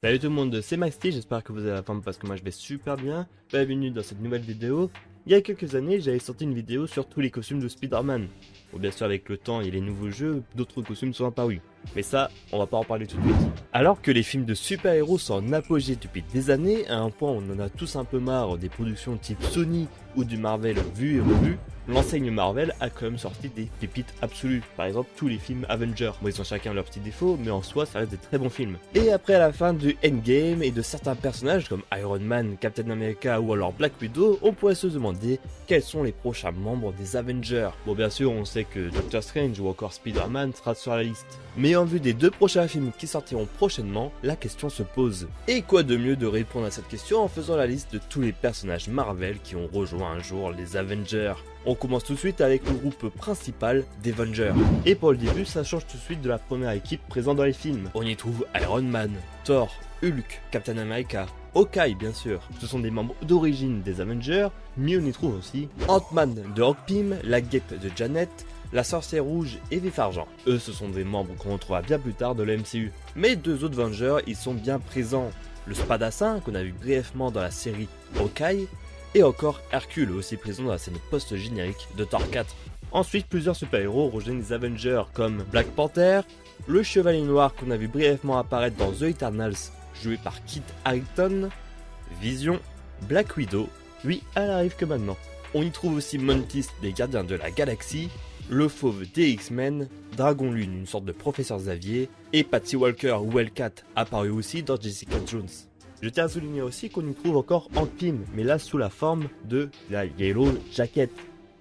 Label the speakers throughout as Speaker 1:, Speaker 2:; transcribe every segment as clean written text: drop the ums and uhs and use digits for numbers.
Speaker 1: Salut tout le monde, c'est Maxty, j'espère que vous avez la forme parce que moi je vais super bien. Bienvenue dans cette nouvelle vidéo. Il y a quelques années, j'avais sorti une vidéo sur tous les costumes de Spider-Man. Bon, bien sûr, avec le temps et les nouveaux jeux, d'autres costumes sont apparus. Mais ça, on va pas en parler tout de suite. Alors que les films de super-héros sont en apogée depuis des années, à un point où on en a tous un peu marre des productions type Sony ou du Marvel vu et revu, l'enseigne Marvel a quand même sorti des pépites absolues. Par exemple, tous les films Avengers. Bon, ils ont chacun leurs petits défauts, mais en soi, ça reste des très bons films. Et après la fin du Endgame et de certains personnages comme Iron Man, Captain America ou alors Black Widow, on pourrait se demander quels sont les prochains membres des Avengers. Bon, bien sûr, on sait que Doctor Strange ou encore Spider-Man sera sur la liste. Mais en vue des deux prochains films qui sortiront prochainement, la question se pose. Et quoi de mieux de répondre à cette question en faisant la liste de tous les personnages Marvel qui ont rejoint un jour les Avengers. On commence tout de suite avec le groupe principal des Avengers. Et pour le début, ça change tout de suite de la première équipe présente dans les films. On y trouve Iron Man, Thor, Hulk, Captain America, Hawkeye bien sûr. Ce sont des membres d'origine des Avengers, mais on y trouve aussi Ant-Man de Hank Pym, la Guêpe de Janet, la Sorcière Rouge et Vif Argent. Eux, ce sont des membres qu'on retrouvera bien plus tard de la MCU. Mais deux autres Avengers, ils sont bien présents. Le Spadassin, qu'on a vu brièvement dans la série Hawkeye, et encore Hercule, aussi présent dans la scène post-générique de Thor 4. Ensuite, plusieurs super-héros rejoignent les Avengers comme Black Panther, le Chevalier Noir qu'on a vu brièvement apparaître dans The Eternals, joué par Kit Harington, Vision, Black Widow, oui, elle arrive que maintenant. On y trouve aussi Mantis des Gardiens de la Galaxie, le Fauve des X-Men, Dragon Lune, une sorte de professeur Xavier, et Patsy Walker ou Hellcat, apparu aussi dans Jessica Jones. Je tiens à souligner aussi qu'on y trouve encore Hank Pym, mais là sous la forme de la Yellow Jacket.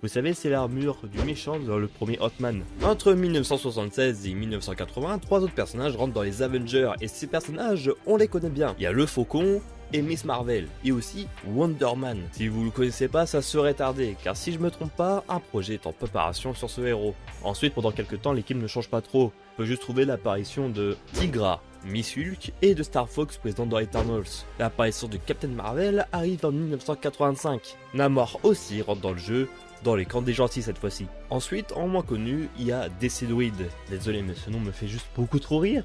Speaker 1: Vous savez, c'est l'armure du méchant dans le premier Ant-Man. Entre 1976 et 1980, trois autres personnages rentrent dans les Avengers, et ces personnages, on les connaît bien. Il y a le Faucon et Miss Marvel, et aussi Wonder Man. Si vous le connaissez pas, ça serait tardé, car si je me trompe pas, un projet est en préparation sur ce héros. Ensuite, pendant quelques temps, l'équipe ne change pas trop. On peut juste trouver l'apparition de Tigra, Miss Hulk et de Star Fox présente dans Eternals. L'apparition de Captain Marvel arrive en 1985. Namor aussi rentre dans le jeu, dans les camps des gentils cette fois-ci. Ensuite, en moins connu, il y a Decidueye. Désolé mais ce nom me fait juste beaucoup trop rire.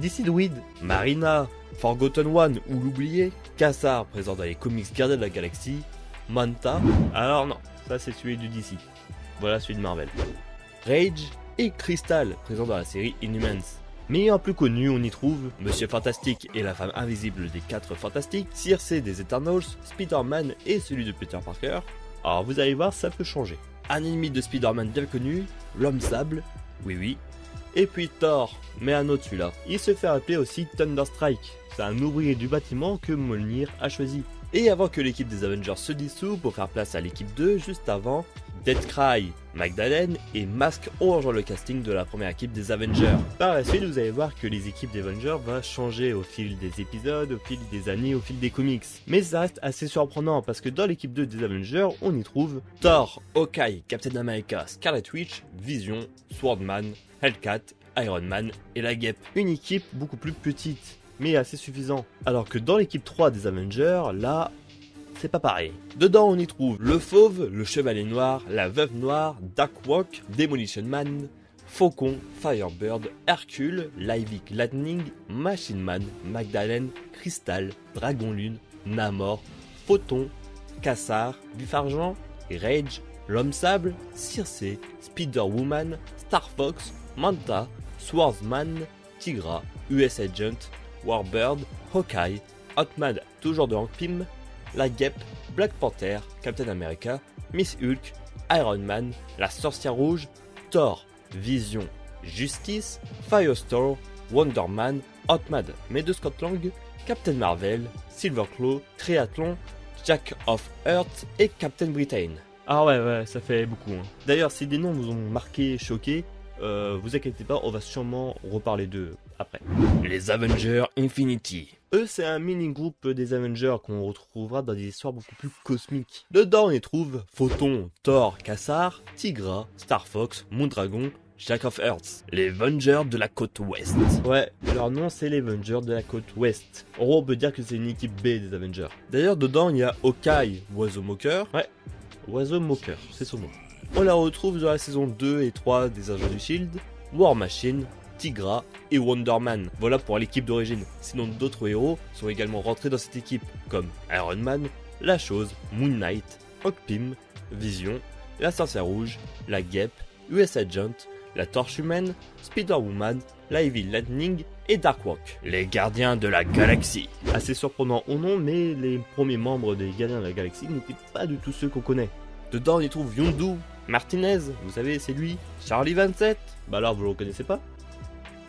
Speaker 1: Decidueye, Marina, Forgotten One ou l'oublié, Kassar présent dans les comics Gardiens de la Galaxie, Manta, alors non, ça c'est celui du DC. Voilà celui de Marvel. Rage et Crystal présent dans la série Inhumans. Mais en plus connu, on y trouve Monsieur Fantastique et la femme invisible des 4 Fantastiques, Circe des Eternals, Spider-Man et celui de Peter Parker. Alors vous allez voir, ça peut changer. Un ennemi de Spider-Man bien connu, l'Homme Sable, oui. Et puis Thor, mais un autre celui-là. Il se fait appeler aussi Thunderstrike. C'est un ouvrier du bâtiment que Mjolnir a choisi. Et avant que l'équipe des Avengers se dissout pour faire place à l'équipe 2, juste avant, Deathcry, Magdalene et Mask ont rejoint le casting de la première équipe des Avengers. Par la suite, vous allez voir que les équipes des Avengers vont changer au fil des épisodes, au fil des années, au fil des comics. Mais ça reste assez surprenant parce que dans l'équipe 2 des Avengers, on y trouve Thor, Hawkeye, Captain America, Scarlet Witch, Vision, Swordman, Hellcat, Iron Man et la Guêpe. Une équipe beaucoup plus petite, mais assez suffisant. Alors que dans l'équipe 3 des Avengers, là, c'est pas pareil. Dedans, on y trouve le Fauve, le Chevalier Noir, la Veuve Noire, Darkhawk, Demolition Man, Faucon, Firebird, Hercule, Live Lightning, Machine Man, Magdalene, Crystal, Dragon Lune, Namor, Photon, Kassar, Vif Argent, Rage, l'Homme Sable, Circe, Spider-Woman, Star Fox, Manta, Swordsman, Tigra, US Agent, Warbird, Hawkeye, Ant-Man, toujours de Hank Pym, la Guêpe, Black Panther, Captain America, Miss Hulk, Iron Man, la Sorcière Rouge, Thor, Vision, Justice, Firestorm, Wonder Man, Ant-Man, mais de Scott Lang, Captain Marvel, Silverclaw, Triathlon, Jack of Earth et Captain Britain. Ah ouais, ça fait beaucoup. D'ailleurs, si des noms vous ont marqué, choqué, vous inquiétez pas, on va sûrement reparler d'eux après. Les Avengers Infinity. Eux, c'est un mini-groupe des Avengers qu'on retrouvera dans des histoires beaucoup plus cosmiques. Dedans, on y trouve Photon, Thor, Kassar, Tigra, Star Fox, Moondragon, Jack of Earth, les Avengers de la côte ouest. Ouais, leur nom c'est les Avengers de la côte ouest. En gros, on peut dire que c'est une équipe B des Avengers. D'ailleurs, dedans, il y a Hawkeye, Oiseau Moqueur. Ouais, Oiseau Moqueur, c'est son nom. On la retrouve dans la saison 2 et 3 des Agents du Shield, War Machine, Tigra et Wonder Man. Voilà pour l'équipe d'origine. Sinon d'autres héros sont également rentrés dans cette équipe, comme Iron Man, La Chose, Moon Knight, Hank Pym, Vision, la Sorcière Rouge, la Guêpe, US Agent, la Torche Humaine, Spider-Woman, la Evil Lightning et Darkhawk, les Gardiens de la Galaxie. Assez surprenant ou non, mais les premiers membres des Gardiens de la Galaxie n'étaient pas du tout ceux qu'on connaît. Dedans on y trouve Yondu Martinez, vous savez c'est lui. Charlie 27, bah alors vous le reconnaissez pas?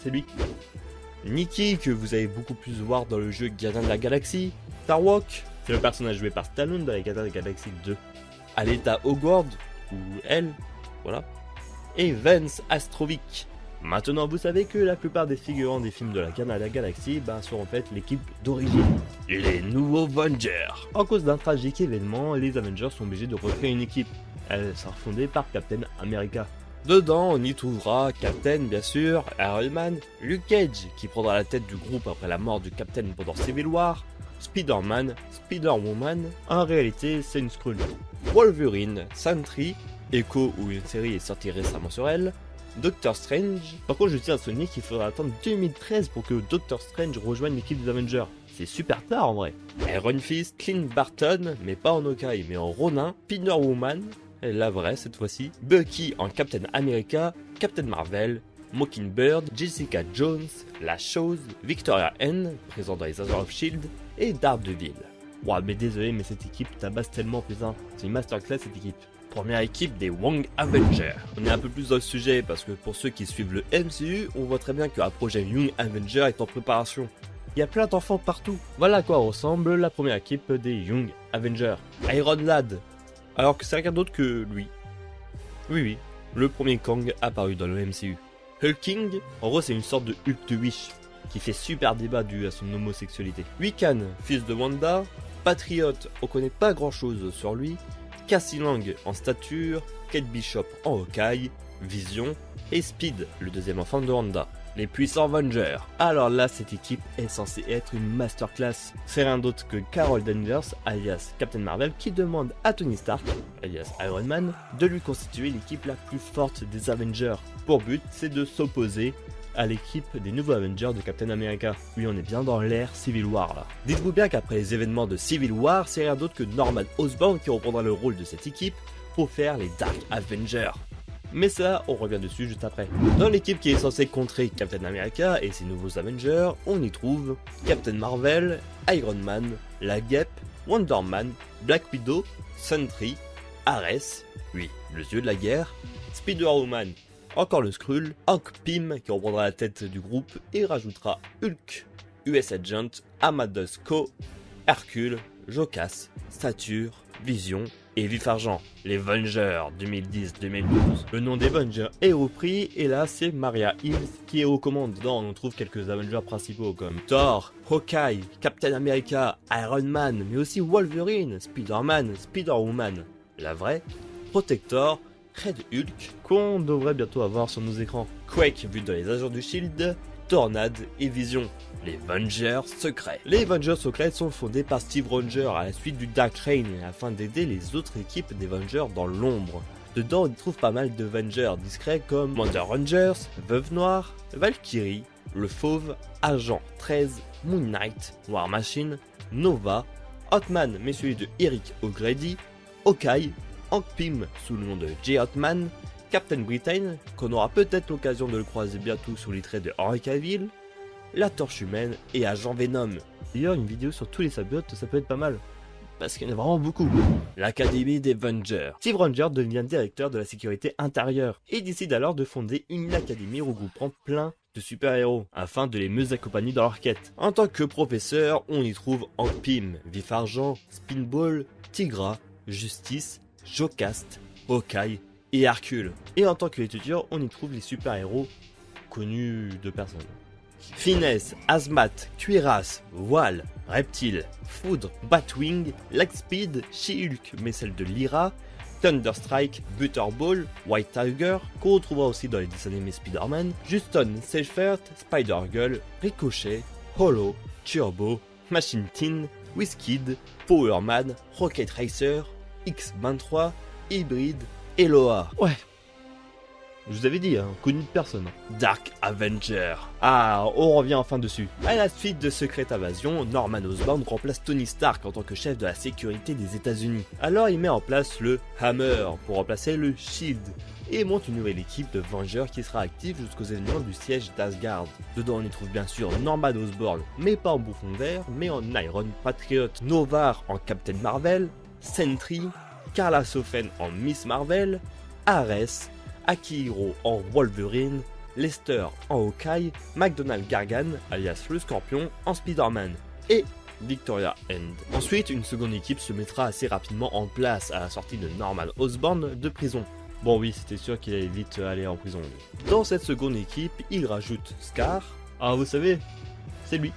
Speaker 1: C'est lui. Nikki, que vous allez beaucoup plus voir dans le jeu Gardiens de la Galaxie. Starwalk, c'est le personnage joué par Stallone dans les Gardiens de la Galaxie 2. Aleta Hogwarts, ou elle, voilà. Et Vance Astrovic. Maintenant vous savez que la plupart des figurants des films de la Gardiens de la Galaxie sont en fait l'équipe d'origine. Les nouveaux Avengers. En cause d'un tragique événement, les Avengers sont obligés de recréer une équipe. Elle sera fondée par Captain America. Dedans, on y trouvera Captain, bien sûr, Iron Man, Luke Cage, qui prendra la tête du groupe après la mort du Captain pendant Civil War, Spider-Man, Spider-Woman, en réalité c'est une Skrull, Wolverine, Sentry, Echo où une série est sortie récemment sur elle, Doctor Strange. Par contre je tiens à souligner qu'il faudra attendre 2013 pour que Doctor Strange rejoigne l'équipe des Avengers. C'est super tard en vrai. Iron Fist, Clint Barton, mais pas en Hawkeye mais en Ronin, Spider-Woman, la vraie cette fois-ci, Bucky en Captain America, Captain Marvel, Mockingbird, Jessica Jones, La Chose, Victoria N, présent dans les Agents of S.H.I.E.L.D. et Daredevil. Ouah mais désolé mais cette équipe tabasse tellement putain, c'est une masterclass cette équipe. Première équipe des Young Avengers. On est un peu plus dans le sujet parce que pour ceux qui suivent le MCU, on voit très bien qu'un projet Young Avengers est en préparation. Il y a plein d'enfants partout. Voilà à quoi ressemble la première équipe des Young Avengers. Iron Lad, alors que c'est rien d'autre que lui. Oui, le premier Kang apparu dans le MCU. Hulking, en gros c'est une sorte de Hulk de Wish, qui fait super débat dû à son homosexualité. Wiccan, fils de Wanda, Patriote, on connaît pas grand chose sur lui, Cassie Lang en stature, Kate Bishop en Hawkeye, Vision, et Speed, le deuxième enfant de Wanda. Les puissants Avengers. Alors là, cette équipe est censée être une masterclass. C'est rien d'autre que Carol Danvers, alias Captain Marvel, qui demande à Tony Stark, alias Iron Man, de lui constituer l'équipe la plus forte des Avengers. Pour but, c'est de s'opposer à l'équipe des nouveaux Avengers de Captain America. Oui, on est bien dans l'ère Civil War là. Dites-vous bien qu'après les événements de Civil War, c'est rien d'autre que Norman Osborn qui reprendra le rôle de cette équipe pour faire les Dark Avengers. Mais ça, on revient dessus juste après. Dans l'équipe qui est censée contrer Captain America et ses nouveaux Avengers, on y trouve Captain Marvel, Iron Man, la Guêpe, Wonder Man, Black Widow, Sentry, Ares, oui, le dieu de la guerre, Spider-Woman, encore le Skrull, Hank Pym qui reprendra la tête du groupe et rajoutera Hulk, US Agent, Amadeus Co, Hercule, Jokas, Stature, Vision et Vif Argent, les Avengers 2010-2012. Le nom des Avengers est repris et là c'est Maria Hill qui est aux commandes. Dedans on trouve quelques Avengers principaux comme Thor, Hawkeye, Captain America, Iron Man, mais aussi Wolverine, Spider-Man, Spider-Woman, la vraie, Protector, Red Hulk, qu'on devrait bientôt avoir sur nos écrans, Quake vu dans les Agents du S.H.I.E.L.D., Tornade et Vision. Les Avengers secrets. Les Avengers secrets sont fondés par Steve Rogers à la suite du Dark Reign afin d'aider les autres équipes d'Avengers dans l'ombre. Dedans on y trouve pas mal d'Avengers discrets comme Wonder Rangers, Veuve Noire, Valkyrie, Le Fauve, Agent 13, Moon Knight, War Machine, Nova, Hotman mais celui de Eric O'Grady, Hawkeye, Hank Pym sous le nom de J. Hotman, Captain Britain, qu'on aura peut-être l'occasion de le croiser bientôt sous les traits de Henry Cavill, la Torche Humaine et Agent Venom. D'ailleurs une vidéo sur tous les sabots ça peut être pas mal, parce qu'il y en a vraiment beaucoup. L'Académie des Avengers. Steve Rogers devient directeur de la sécurité intérieure et décide alors de fonder une académie regroupant plein de super-héros, afin de les mieux accompagner dans leur quête. En tant que professeur, on y trouve Hank Pym, Vif Argent, Spinball, Tigra, Justice, Jocasta, Hawkeye et Hercule. Et en tant qu'étudiant, on y trouve les super-héros connus de personne. Finesse, Hazmat, Cuirasse, Voile, Reptile, Foudre, Batwing, Lightspeed, She-Hulk, mais celle de Lyra, Thunderstrike, Butterball, White Tiger, qu'on retrouvera aussi dans les dessins animés Spider-Man, Justin Seifert, Spider-Girl, Ricochet, Hollow, Turbo, Machine Tin, Wizkid, Power Man, Rocket Racer, X-23, Hybrid, Eloa. Ouais. Je vous avais dit, hein, connu de personne. Dark Avenger. Ah, on revient enfin dessus. À la suite de Secret Invasion, Norman Osborn remplace Tony Stark en tant que chef de la sécurité des États-Unis. Alors il met en place le Hammer pour remplacer le Shield et monte une nouvelle équipe de Vengeurs qui sera active jusqu'aux événements du siège d'Asgard. Dedans on y trouve bien sûr Norman Osborn, mais pas en bouffon vert, mais en Iron Patriot, Noh-Varr en Captain Marvel, Sentry, Karla Sofen en Miss Marvel, Ares, Akihiro en Wolverine, Lester en Hawkeye, McDonald Gargan, alias le Scorpion, en Spider-Man, et Victoria End. Ensuite, une seconde équipe se mettra assez rapidement en place à la sortie de Norman Osborn de prison. Bon oui, c'était sûr qu'il allait vite aller en prison. Dans cette seconde équipe, il rajoute Scar. Ah, vous savez, c'est lui.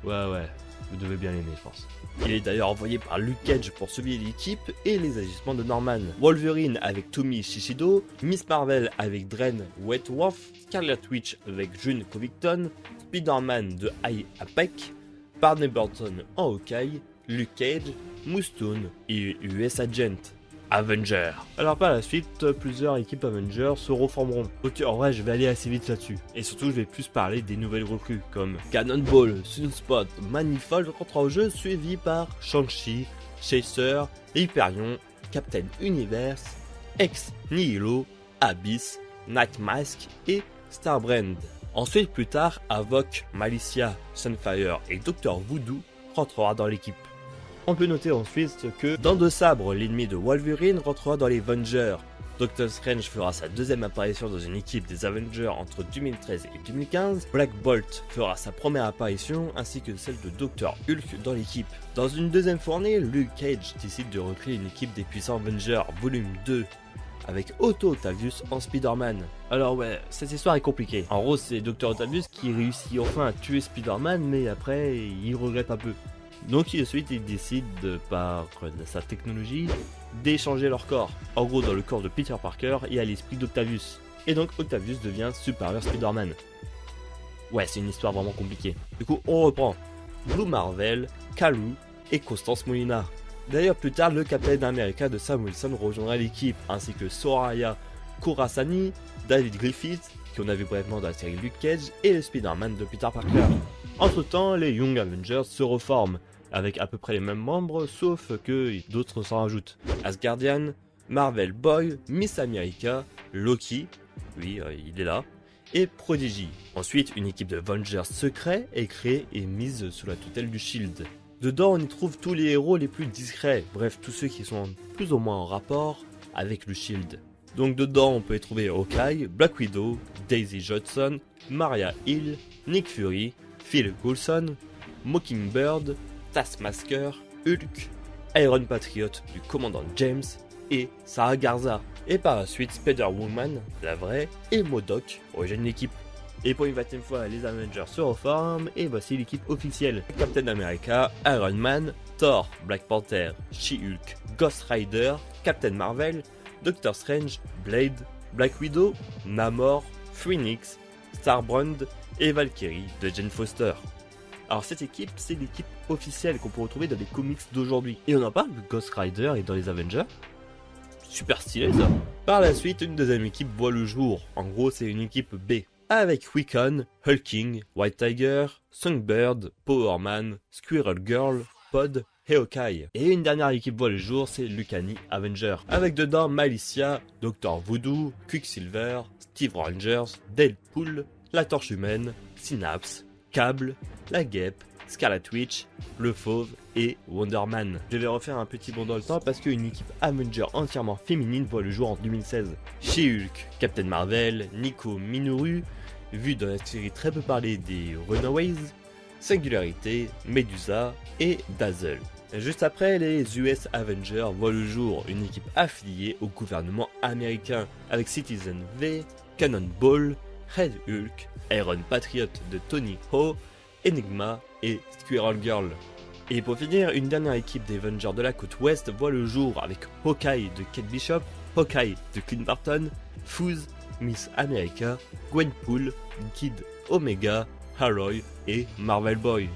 Speaker 1: Ouais, vous devez bien l'aimer, je pense. Il est d'ailleurs envoyé par Luke Cage pour surveiller l'équipe et les agissements de Norman. Wolverine avec Tommy Shishido, Miss Marvel avec Dren Wentworth, Scarlet Witch avec June Covington, Spider-Man de High Apec, Barney Burton en Hawkeye, Luke Cage, Moonstone et US Agent. Avenger. Alors par la suite, plusieurs équipes Avengers se reformeront. Ok, en vrai, je vais aller assez vite là-dessus. Et surtout, je vais plus parler des nouvelles recrues, comme Cannonball, Sunspot, Manifold rentrera au jeu, suivi par Shang-Chi, Chaser, Hyperion, Captain Universe, Ex Nihilo, Abyss, Night Mask et Starbrand. Ensuite, plus tard, Havok, Malicia, Sunfire et Dr. Voodoo rentrera dans l'équipe. On peut noter ensuite que dans Deux Sabres, l'ennemi de Wolverine rentrera dans les Avengers. Doctor Strange fera sa deuxième apparition dans une équipe des Avengers entre 2013 et 2015. Black Bolt fera sa première apparition ainsi que celle de Dr. Hulk dans l'équipe. Dans une deuxième fournée, Luke Cage décide de recréer une équipe des puissants Avengers volume 2 avec Otto Octavius en Spider-Man. Alors ouais, cette histoire est compliquée. En gros, c'est Dr. Octavius qui réussit enfin à tuer Spider-Man, mais après, il regrette un peu. Donc ensuite il décide par sa technologie d'échanger leur corps. En gros dans le corps de Peter Parker il y a l'esprit d'Octavius. Et donc Octavius devient Superior Spider-Man. Ouais, c'est une histoire vraiment compliquée. Du coup on reprend Blue Marvel, Kalu et Constance Molina. D'ailleurs plus tard le Captain America de Sam Wilson rejoindra l'équipe, ainsi que Soraya Khorasani, David Griffith, qu'on a vu brièvement dans la série Luke Cage, et le Spider-Man de Peter Parker. Entre temps les Young Avengers se reforment, avec à peu près les mêmes membres, sauf que d'autres s'en rajoutent. Asgardian, Marvel Boy, Miss America, Loki, oui il est là, et Prodigy. Ensuite, une équipe de Avengers secrets est créée et mise sous la tutelle du Shield. Dedans, on y trouve tous les héros les plus discrets, bref, tous ceux qui sont plus ou moins en rapport avec le Shield. Donc dedans, on peut y trouver Hawkeye, Black Widow, Daisy Johnson, Maria Hill, Nick Fury, Phil Coulson, Mockingbird, Taskmaster, Hulk, Iron Patriot du commandant James et Sarah Garza. Et par la suite Spider-Woman, la vraie, et MODOK rejoignent l'équipe. Et pour une 20e fois, les Avengers se reforment et voici l'équipe officielle. Captain America, Iron Man, Thor, Black Panther, She-Hulk, Ghost Rider, Captain Marvel, Doctor Strange, Blade, Black Widow, Namor, Phoenix, Starbrand et Valkyrie de Jane Foster. Alors cette équipe, c'est l'équipe officielle qu'on peut retrouver dans les comics d'aujourd'hui. Et on en parle, Ghost Rider est dans les Avengers. Super stylé ça. Par la suite, une deuxième équipe voit le jour. En gros, c'est une équipe B. Avec Wiccan, Hulking, White Tiger, Songbird, Power Man, Squirrel Girl, Pod et Hawkeye. Et une dernière équipe voit le jour, c'est Lucani Avenger. Avec dedans Malicia, Dr. Voodoo, Quicksilver, Steve Rogers, Deadpool, la Torche Humaine, Synapse, Cable, la Guêpe, Scarlet Witch, le Fauve et Wonder Man. Je vais refaire un petit bond dans le temps parce qu'une équipe Avenger entièrement féminine voit le jour en 2016. She-Hulk, Captain Marvel, Nico Minoru, vu dans la série très peu parlée des Runaways, Singularité, Medusa et Dazzle. Juste après, les US Avengers voient le jour, une équipe affiliée au gouvernement américain avec Citizen V, Cannonball, Red Hulk, Iron Patriot de Tony Hawk, Enigma et Squirrel Girl. Et pour finir, une dernière équipe des Avengers de la côte ouest voit le jour avec Hawkeye de Kate Bishop, Hawkeye de Clint Barton, Fouz, Miss America, Gwenpool, Kid Omega, Harrow et Marvel Boy.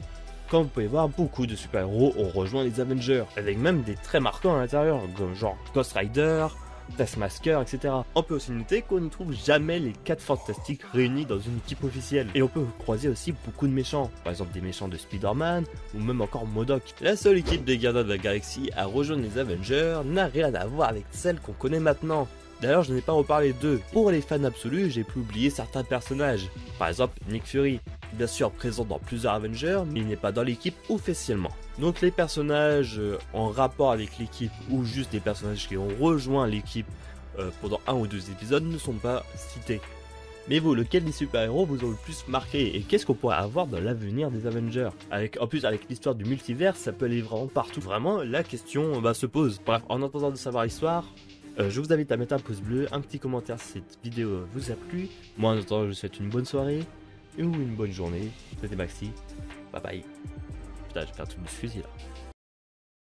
Speaker 1: Comme vous pouvez voir, beaucoup de super-héros ont rejoint les Avengers, avec même des traits marquants à l'intérieur, comme genre Ghost Rider, Taskmaster, etc. On peut aussi noter qu'on ne trouve jamais les 4 fantastiques réunis dans une équipe officielle. Et on peut croiser aussi beaucoup de méchants, par exemple des méchants de Spider-Man ou même encore MODOK. La seule équipe des Gardiens de la Galaxie à rejoindre les Avengers n'a rien à voir avec celle qu'on connaît maintenant. D'ailleurs, je n'ai pas reparlé d'eux. Pour les fans absolus, j'ai pu oublier certains personnages. Par exemple, Nick Fury, bien sûr présent dans plusieurs Avengers, mais il n'est pas dans l'équipe officiellement. Donc les personnages en rapport avec l'équipe ou juste des personnages qui ont rejoint l'équipe pendant 1 ou 2 épisodes ne sont pas cités. Mais vous, lequel des super-héros vous ont le plus marqué et qu'est-ce qu'on pourrait avoir dans l'avenir des Avengers? En plus, avec l'histoire du multivers, ça peut aller vraiment partout. Vraiment, la question se pose. Bref, en attendant de savoir l'histoire, je vous invite à mettre un pouce bleu, un petit commentaire si cette vidéo vous a plu. Moi, en attendant, je vous souhaite une bonne soirée ou une bonne journée. C'était Maxi. Bye bye. Putain, je vais faire tout le fusil là.